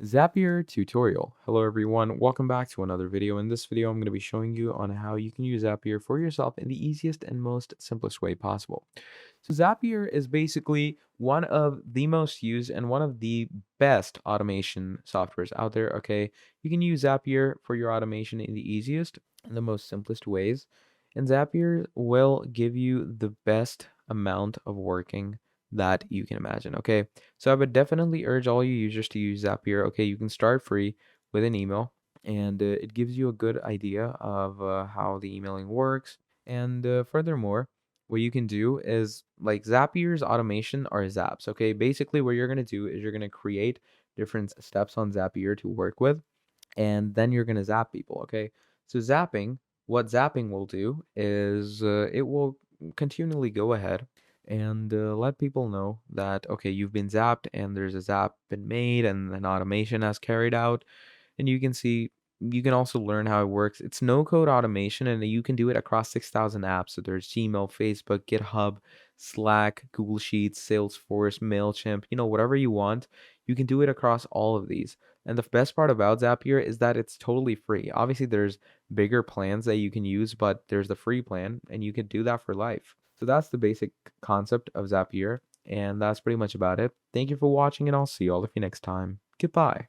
Zapier tutorial. Hello everyone, welcome back to another video. In this video, I'm going to be showing you on how you can use Zapier for yourself in the easiest and most simplest way possible. So Zapier is basically one of the most used and one of the best automation softwares out there, okay? You can use Zapier for your automation in the easiest and the most simplest ways. And Zapier will give you the best amount of working that you can imagine, okay? So I would definitely urge all you users to use Zapier. Okay, you can start free with an email, and it gives you a good idea of how the emailing works. And furthermore, what you can do is like Zapier's automation are zaps. Okay, basically what you're gonna do is you're gonna create different steps on Zapier to work with, and then you're gonna zap people. Okay, so what zapping will do is it will continually go ahead and let people know that okay, you've been zapped and there's a zap been made and an automation has carried out, and you can also learn how it works. It's no code automation and you can do it across 6,000 apps. So there's Gmail, Facebook, GitHub, Slack, Google Sheets, Salesforce, MailChimp, whatever you want. You can do it across all of these. And the best part about Zapier is that it's totally free. Obviously, there's bigger plans that you can use, but there's the free plan and you can do that for life. So that's the basic concept of Zapier. And that's pretty much about it. Thank you for watching and I'll see all of you next time. Goodbye.